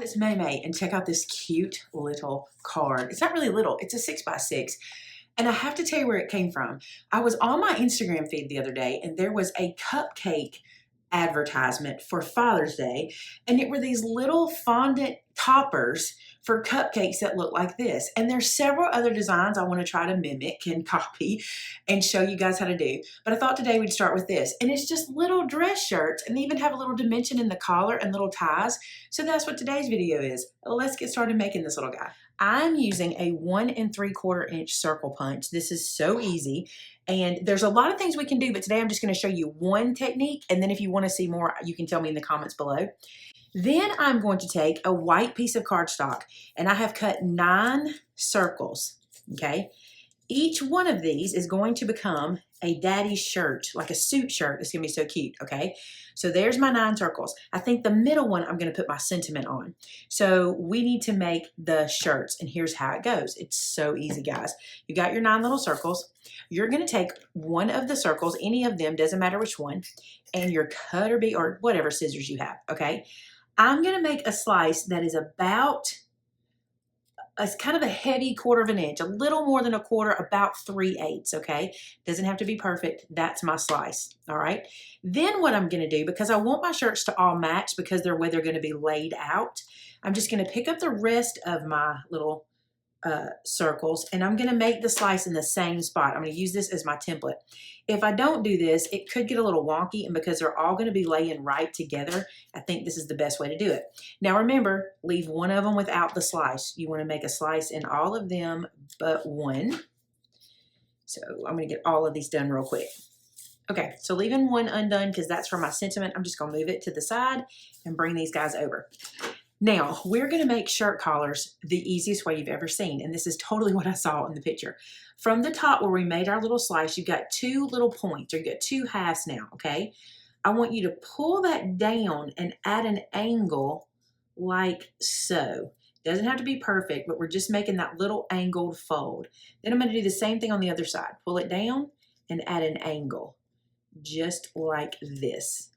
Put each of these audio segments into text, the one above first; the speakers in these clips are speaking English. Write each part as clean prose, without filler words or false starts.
it's Maymay, and check out this cute little card. It's not really little, it's a 6x6. And I have to tell you where it came from. I was on my Instagram feed the other day and there was a cupcake advertisement for Father's Day, and it were these little fondant toppers for cupcakes that look like this. And there's several other designs I want to try to mimic and copy and show you guys how to do. But I thought today we'd start with this. And it's just little dress shirts, and they even have a little dimension in the collar and little ties. So that's what today's video is. Let's get started making this little guy. I'm using a 1 3/4 inch circle punch. This is so easy. And there's a lot of things we can do, but today I'm just going to show you one technique. And then if you want to see more, you can tell me in the comments below. Then I'm going to take a white piece of cardstock, and I have cut 9 circles, okay? Each one of these is going to become a daddy's shirt, like a suit shirt. It's gonna be so cute, okay? So there's my 9 circles. I think the middle one I'm gonna put my sentiment on. So we need to make the shirts, and here's how it goes. It's so easy, guys. You got your 9 little circles. You're gonna take one of the circles, any of them, doesn't matter which one, and your cutter bee or whatever scissors you have, okay? I'm gonna make a slice that is about it's kind of a heavy 1/4 inch, a little more than 1/4, about 3/8, okay? Doesn't have to be perfect. That's my slice, all right? Then what I'm gonna do, because I want my shirts to all match because they're where they're gonna be laid out, I'm just gonna pick up the rest of my little circles, and I'm gonna make the slice in the same spot. I'm gonna use this as my template. If I don't do this, it could get a little wonky, and because they're all gonna be laying right together, I think this is the best way to do it. Now remember, leave one of them without the slice. You wanna make a slice in all of them but one. So I'm gonna get all of these done real quick. Okay, so leaving one undone because that's for my sentiment, I'm just gonna move it to the side and bring these guys over. Now, we're gonna make shirt collars the easiest way you've ever seen, and this is totally what I saw in the picture. From the top where we made our little slice, you've got 2 little points, or you got 2 halves now, okay? I want you to pull that down and add an angle like so. Doesn't have to be perfect, but we're just making that little angled fold. Then I'm gonna do the same thing on the other side. Pull it down and add an angle, just like this.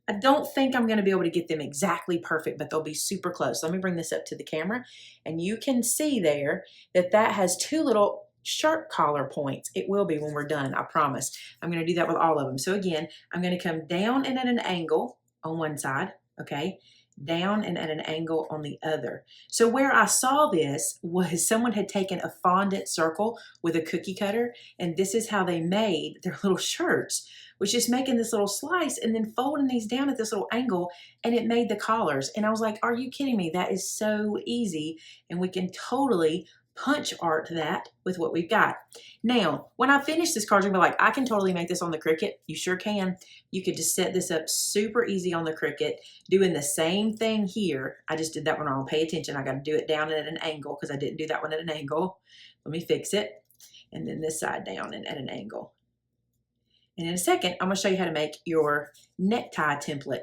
I don't think I'm going to be able to get them exactly perfect, but they'll be super close. Let me bring this up to the camera, and you can see there that that has 2 little shirt collar points. It will be when we're done, I promise. I'm going to do that with all of them. So again, I'm going to come down and at an angle on one side, okay? Down and at an angle on the other. So where I saw this was someone had taken a fondant circle with a cookie cutter, and this is how they made their little shirts, was just making this little slice and then folding these down at this little angle, and it made the collars. And I was like, are you kidding me? That is so easy, and we can totally punch art that with what we've got. Now, when I finish this card, you're gonna be like, I can totally make this on the Cricut. You sure can. You could just set this up super easy on the Cricut, doing the same thing here. I just did that one wrong. Pay attention. I got to do it down at an angle because I didn't do that one at an angle. Let me fix it. And then this side down and at an angle. And in a second, I'm gonna show you how to make your necktie template.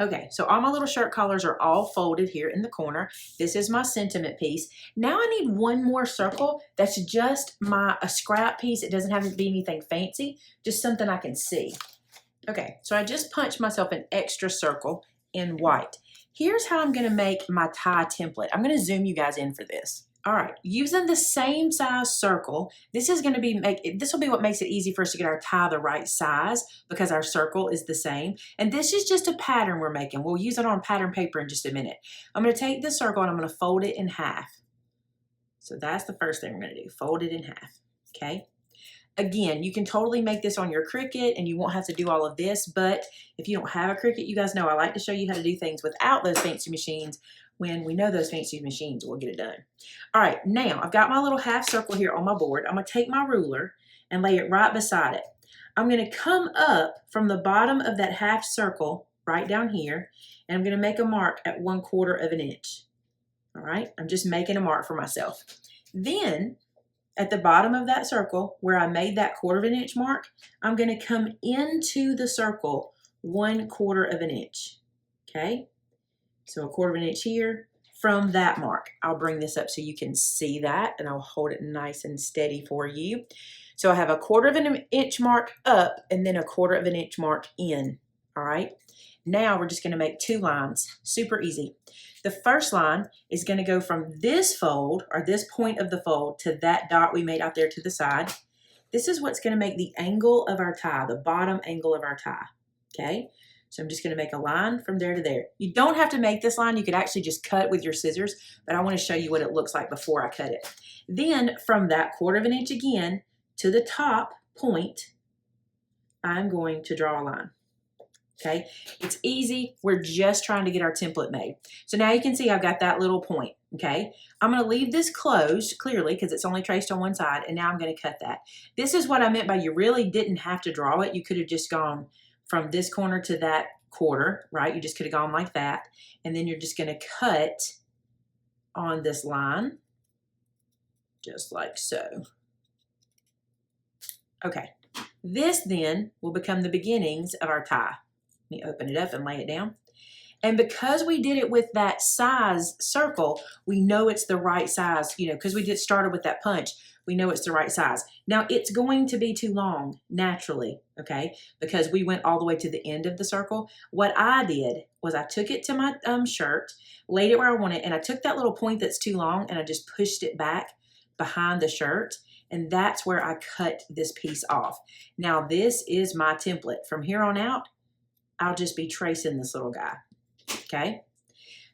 Okay, so all my little shirt collars are all folded here in the corner. This is my sentiment piece. Now I need one more circle that's just a scrap piece. It doesn't have to be anything fancy, just something I can see. Okay, so I just punched myself an extra circle in white. Here's how I'm gonna make my tie template. I'm gonna zoom you guys in for this. All right, using the same size circle, this will be what makes it easy for us to get our tie the right size because our circle is the same. And this is just a pattern we're making. We'll use it on pattern paper in just a minute. I'm gonna take this circle and I'm gonna fold it in half. So that's the first thing we're gonna do, fold it in half, okay? Again, you can totally make this on your Cricut and you won't have to do all of this, but if you don't have a Cricut, you guys know I like to show you how to do things without those fancy machines. When we know those fancy machines, we'll get it done. All right, now I've got my little half circle here on my board. I'm gonna take my ruler and lay it right beside it. I'm gonna come up from the bottom of that half circle right down here, and I'm gonna make a mark at 1/4 inch. All right, I'm just making a mark for myself. Then at the bottom of that circle where I made that 1/4 inch mark, I'm gonna come into the circle 1/4 inch, okay? So 1/4 inch here from that mark. I'll bring this up so you can see that, and I'll hold it nice and steady for you. So I have a 1/4 inch mark up and then a 1/4 inch mark in, all right? Now we're just going to make 2 lines, super easy. The first line is going to go from this fold, or this point of the fold, to that dot we made out there to the side. This is what's going to make the angle of our tie, the bottom angle of our tie, okay? So I'm just going to make a line from there to there. You don't have to make this line. You could actually just cut with your scissors, but I want to show you what it looks like before I cut it. Then from that 1/4 inch again to the top point, I'm going to draw a line. Okay, it's easy. We're just trying to get our template made. So now you can see I've got that little point. Okay, I'm going to leave this closed clearly because it's only traced on one side, and now I'm going to cut that. This is what I meant by you really didn't have to draw it. You could have just gone from this corner to that 1/4, right? You just could have gone like that, and then you're just going to cut on this line, just like so. Okay, this then will become the beginnings of our tie. Let me open it up and lay it down. And because we did it with that size circle, we know it's the right size, you know, because we started with that punch, we know it's the right size. Now it's going to be too long naturally, okay, because we went all the way to the end of the circle. What I did was I took it to my shirt, laid it where I wanted, and I took that little point that's too long and I just pushed it back behind the shirt, and that's where I cut this piece off. Now this is my template. From here on out, I'll just be tracing this little guy, okay?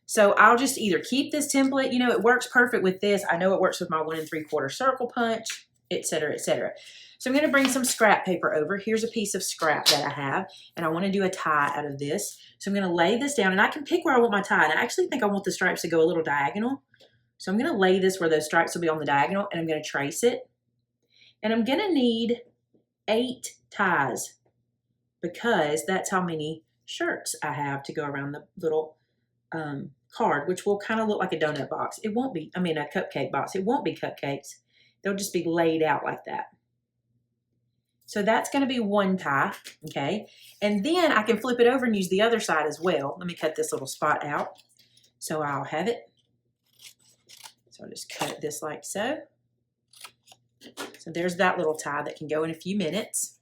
So I'll just either keep this template, you know, it works perfect with this. I know it works with my 1 3/4 circle punch, etc., etc. So I'm going to bring some scrap paper over. Here's a piece of scrap that I have, and I want to do a tie out of this. So I'm going to lay this down, and I can pick where I want my tie. And I actually think I want the stripes to go a little diagonal. So I'm going to lay this where those stripes will be on the diagonal, and I'm going to trace it. And I'm going to need 8 ties, because that's how many shirts I have to go around the little card, which will kind of look like a donut box. It won't be, I mean, a cupcake box. It won't be cupcakes. They'll just be laid out like that. So that's going to be 1 tie, okay? And then I can flip it over and use the other side as well. Let me cut this little spot out so I'll have it. So I'll just cut this like so. So there's that little tie that can go in a few minutes.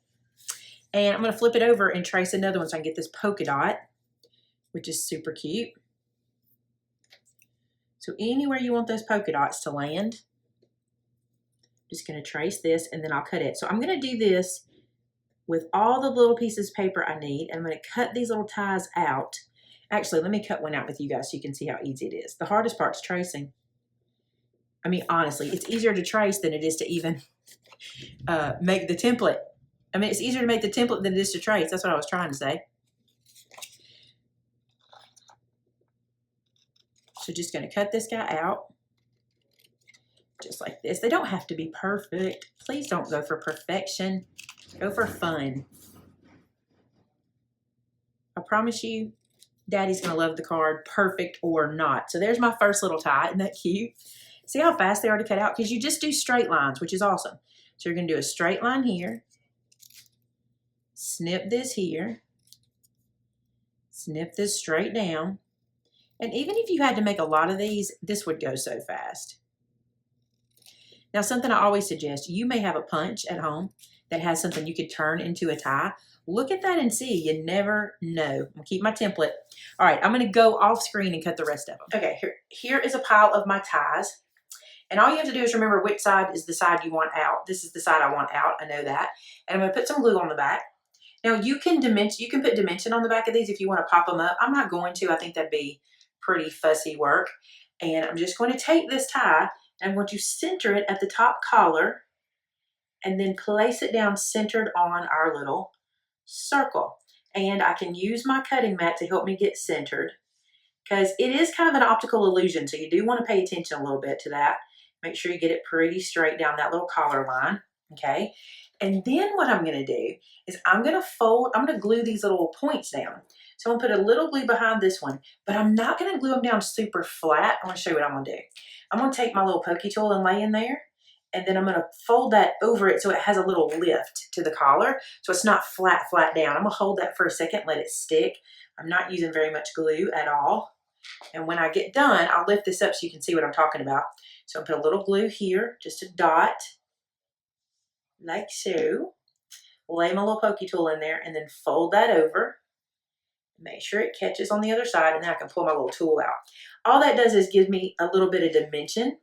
And I'm going to flip it over and trace another one so I can get this polka dot, which is super cute. So anywhere you want those polka dots to land, I'm just going to trace this, and then I'll cut it. So I'm going to do this with all the little pieces of paper I need, and I'm going to cut these little ties out. Actually, let me cut one out with you guys so you can see how easy it is. The hardest part's tracing. I mean, honestly, it's easier to trace than it is to even make the template. I mean, it's easier to make the template than it is to trace. That's what I was trying to say. So just going to cut this guy out. Just like this. They don't have to be perfect. Please don't go for perfection. Go for fun. I promise you, Daddy's going to love the card, perfect or not. So there's my first little tie. Isn't that cute? See how fast they are to cut out? Because you just do straight lines, which is awesome. So you're going to do a straight line here. Snip this here. Snip this straight down. And even if you had to make a lot of these, this would go so fast. Now, something I always suggest, you may have a punch at home that has something you could turn into a tie. Look at that and see. You never know. I'm going to keep my template. All right, I'm going to go off screen and cut the rest of them. Okay, here is a pile of my ties. And all you have to do is remember which side is the side you want out. This is the side I want out. I know that. And I'm going to put some glue on the back. Now, you can put dimension on the back of these if you want to pop them up. I'm not going to. I think that'd be pretty fussy work. And I'm just going to take this tie and I'm going to center it at the top collar and then place it down centered on our little circle. And I can use my cutting mat to help me get centered because it is kind of an optical illusion. So you do want to pay attention a little bit to that. Make sure you get it pretty straight down that little collar line. Okay. And then what I'm going to do is I'm going to glue these little points down. So I'm going to put a little glue behind this one, but I'm not going to glue them down super flat. I want to show you what I'm going to do. I'm going to take my little pokey tool and lay in there, and then I'm going to fold that over it so it has a little lift to the collar. So it's not flat down. I'm going to hold that for a second, let it stick. I'm not using very much glue at all. And when I get done, I'll lift this up so you can see what I'm talking about. So I'll put a little glue here, just a dot, like so. Lay my little pokey tool in there and then fold that over. Make sure it catches on the other side, and then I can pull my little tool out. All that does is give me a little bit of dimension.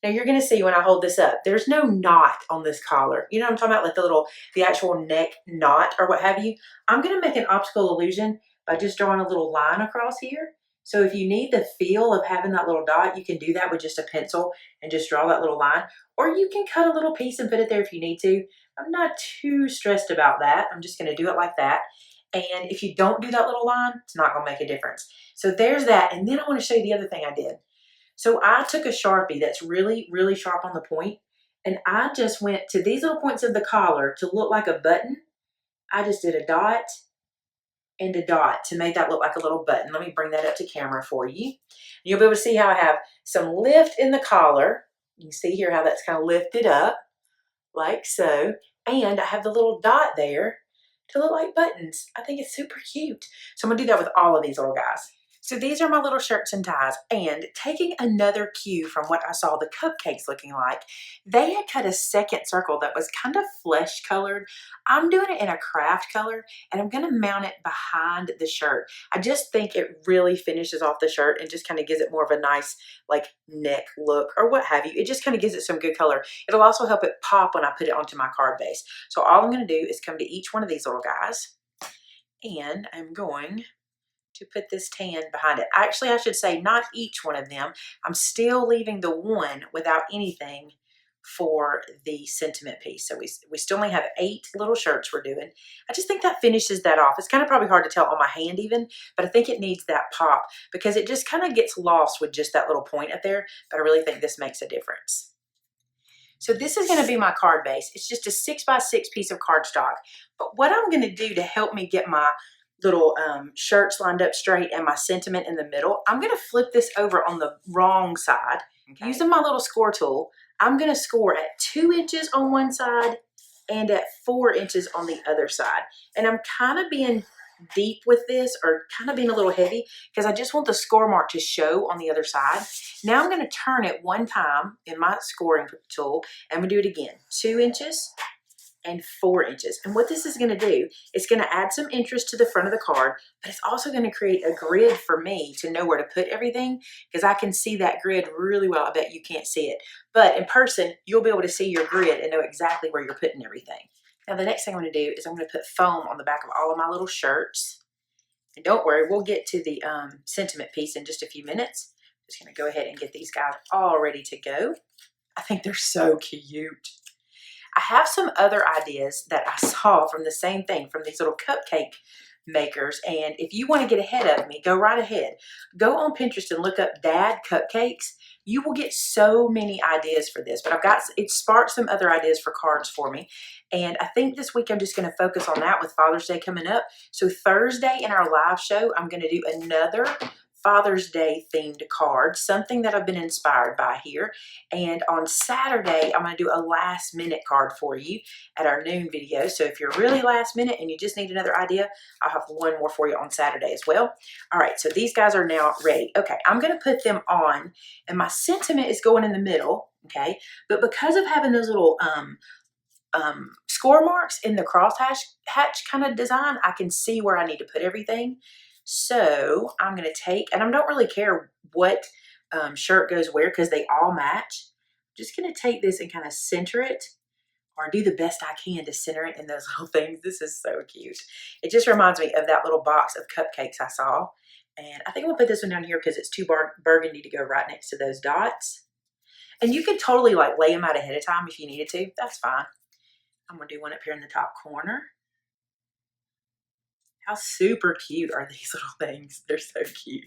Now you're gonna see when I hold this up, there's no knot on this collar. You know what I'm talking about? Like the actual neck knot or what have you. I'm gonna make an optical illusion by just drawing a little line across here. So if you need the feel of having that little dot, you can do that with just a pencil and just draw that little line. Or you can cut a little piece and put it there if you need to. I'm not too stressed about that. I'm just gonna do it like that. And if you don't do that little line, it's not gonna make a difference. So there's that. And then I wanna show you the other thing I did. So I took a Sharpie that's really, really sharp on the point, and I just went to these little points of the collar to look like a button. I just did a dot and a dot to make that look like a little button. Let me bring that up to camera for you. You'll be able to see how I have some lift in the collar. You can see here how that's kind of lifted up, like so. And I have the little dot there to look like buttons. I think it's super cute. So I'm gonna do that with all of these little guys. So these are my little shirts and ties, and taking another cue from what I saw the cupcakes looking like, they had cut a second circle that was kind of flesh colored. I'm doing it in a craft color, and I'm gonna mount it behind the shirt. I just think it really finishes off the shirt and just kind of gives it more of a nice like neck look or what have you. It just kind of gives it some good color. It'll also help it pop when I put it onto my card base. So all I'm gonna do is come to each one of these little guys, and I'm going to put this tan behind it. Actually, I should say not each one of them. I'm still leaving the one without anything for the sentiment piece. So we still only have 8 little shirts we're doing. I just think that finishes that off. It's kind of probably hard to tell on my hand even, but I think it needs that pop because it just kind of gets lost with just that little point up there. But I really think this makes a difference. So this is going to be my card base. It's just a 6x6 piece of cardstock. But what I'm going to do to help me get my little shirts lined up straight and my sentiment in the middle, I'm going to flip this over on the wrong side. Okay. Using my little score tool, I'm going to score at 2 inches on one side and at 4 inches on the other side. And I'm kind of being deep with this, or kind of being a little heavy, because I just want the score mark to show on the other side. Now I'm going to turn it one time in my scoring tool, and I'm going to do it again. 2 inches and 4 inches. And what this is going to do, it's going to add some interest to the front of the card, but it's also going to create a grid for me to know where to put everything, because I can see that grid really well. I bet you can't see it, but in person, you'll be able to see your grid and know exactly where you're putting everything. Now the next thing I'm going to do is I'm going to put foam on the back of all of my little shirts. And don't worry, we'll get to the sentiment piece in just a few minutes. I'm just going to go ahead and get these guys all ready to go. I think they're so cute. I have some other ideas that I saw from the same thing, from these little cupcake makers. And if you want to get ahead of me, go right ahead. Go on Pinterest and look up Dad Cupcakes. You will get so many ideas for this, but it sparked some other ideas for cards for me. And I think this week I'm just going to focus on that with Father's Day coming up. So Thursday in our live show, I'm going to do another Father's Day themed card, something that I've been inspired by here. And on Saturday, I'm going to do a last minute card for you at our noon video. So if you're really last minute and you just need another idea, I'll have one more for you on Saturday as well. All right, so these guys are now ready. Okay, I'm going to put them on, and my sentiment is going in the middle, okay? But because of having those little score marks in the crosshatch kind of design, I can see where I need to put everything. So I'm going to take, and I don't really care what shirt goes where because they all match. I'm just going to take this and kind of center it, or do the best I can to center it in those little things. This is so cute. It just reminds me of that little box of cupcakes I saw. And I think I'm going to put this one down here because it's too burgundy to go right next to those dots. And you can totally like lay them out ahead of time if you needed to. That's fine. I'm going to do one up here in the top corner. How super cute are these little things? They're so cute.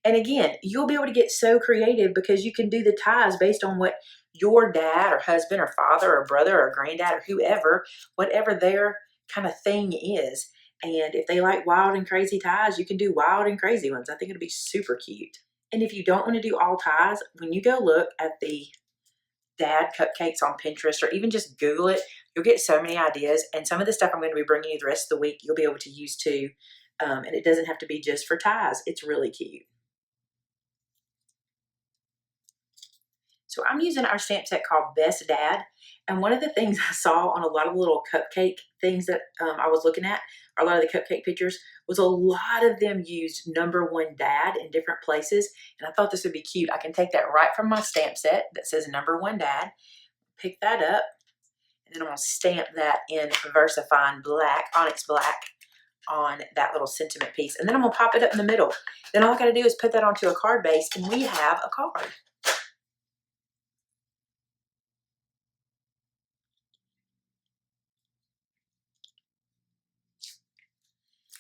And again, you'll be able to get so creative because you can do the ties based on what your dad or husband or father or brother or granddad or whoever, whatever their kind of thing is. And if they like wild and crazy ties, you can do wild and crazy ones. I think it'll be super cute. And if you don't want to do all ties, when you go look at the Dad Cupcakes on Pinterest, or even just Google it, you'll get so many ideas. And some of the stuff I'm going to be bringing you the rest of the week, you'll be able to use too. And it doesn't have to be just for ties. It's really cute. So I'm using our stamp set called Best Dad. And one of the things I saw on a lot of little cupcake things that I was looking at or a lot of the cupcake pictures, was a lot of them used number one dad in different places. And I thought this would be cute. I can take that right from my stamp set that says number one dad, pick that up, and then I'm going to stamp that in VersaFine black, Onyx black, on that little sentiment piece. And then I'm going to pop it up in the middle. Then all I got to do is put that onto a card base, and we have a card.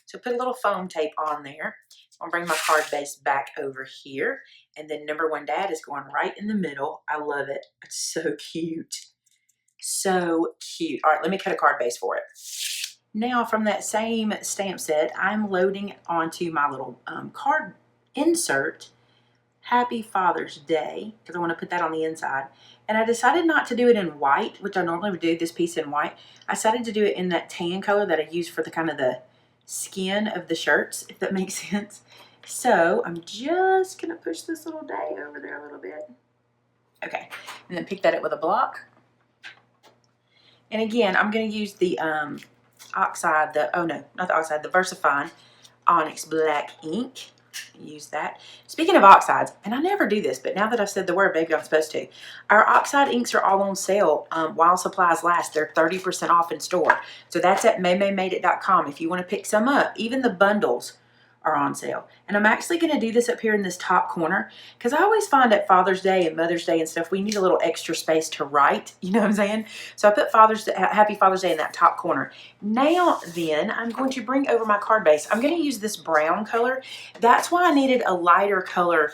So put a little foam tape on there. I'll bring my card base back over here. And then number one dad is going right in the middle. I love it. It's so cute. So cute. All right, let me cut a card base for it. Now from that same stamp set, I'm loading onto my little card insert, Happy Father's Day, because I want to put that on the inside. And I decided not to do it in white, which I normally would do this piece in white. I decided to do it in that tan color that I use for the kind of the skin of the shirts, if that makes sense. So I'm just going to push this little day over there a little bit. Okay, and then pick that up with a block. And again, I'm going to use the oxide, the VersaFine Onyx Black ink. Use that. Speaking of oxides, and I never do this, but now that I've said the word, maybe I'm supposed to. Our oxide inks are all on sale while supplies last. They're 30% off in store. So that's at MaymayMadeIt.com if you want to pick some up. Even the bundles are on sale. And I'm actually going to do this up here in this top corner because I always find at Father's Day and Mother's Day and stuff, we need a little extra space to write. You know what I'm saying? So I put Happy Father's Day in that top corner. Now then, I'm going to bring over my card base. I'm going to use this brown color. That's why I needed a lighter color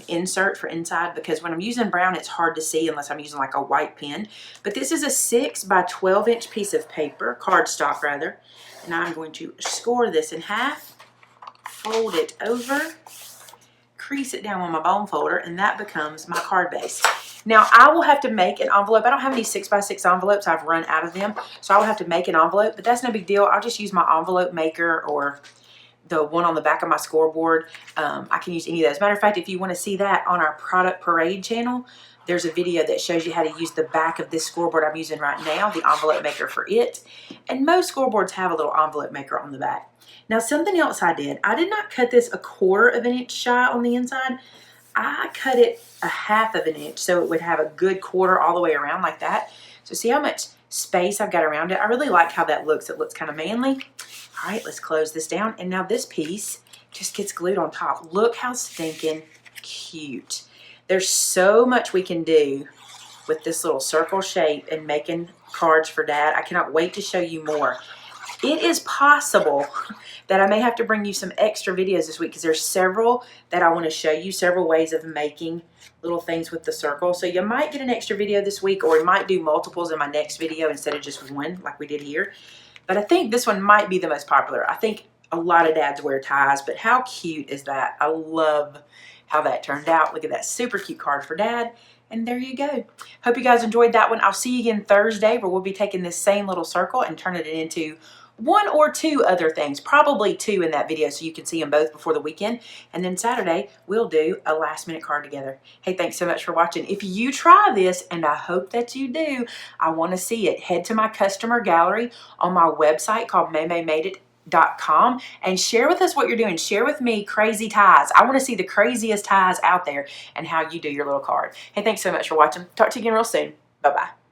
insert for inside, because when I'm using brown, it's hard to see unless I'm using like a white pen. But this is a 6 by 12 inch piece of paper, cardstock rather. And I'm going to score this in half. Fold it over, crease it down on my bone folder, and that becomes my card base. Now I will have to make an envelope. I don't have any 6x6 envelopes. I've run out of them. So I will have to make an envelope, but that's no big deal. I'll just use my envelope maker or the one on the back of my scoreboard. I can use any of those. Matter of fact, if you want to see that on our Product Parade channel, there's a video that shows you how to use the back of this scoreboard I'm using right now, the envelope maker for it. And most scoreboards have a little envelope maker on the back. Now, something else I did not cut this 1/4 of an inch shy on the inside. I cut it 1/2 of an inch so it would have a good quarter all the way around like that. So see how much space I've got around it? I really like how that looks. It looks kind of manly. All right, let's close this down. And now this piece just gets glued on top. Look how stinking cute. There's so much we can do with this little circle shape and making cards for Dad. I cannot wait to show you more. It is possible that I may have to bring you some extra videos this week because there's several that I want to show you, several ways of making little things with the circle. So you might get an extra video this week, or we might do multiples in my next video instead of just one like we did here. But I think this one might be the most popular. I think a lot of dads wear ties, but how cute is that? I love how that turned out. Look at that super cute card for Dad. And there you go. Hope you guys enjoyed that one. I'll see you again Thursday where we'll be taking this same little circle and turning it into 1 or 2 other things, probably 2 in that video so you can see them both before the weekend. And then Saturday, we'll do a last minute card together. Hey, thanks so much for watching. If you try this, and I hope that you do, I want to see it. Head to my customer gallery on my website called MaymayMadeIt.com and share with us what you're doing. Share with me crazy ties. I want to see the craziest ties out there and how you do your little card. Hey, thanks so much for watching. Talk to you again real soon. Bye-bye.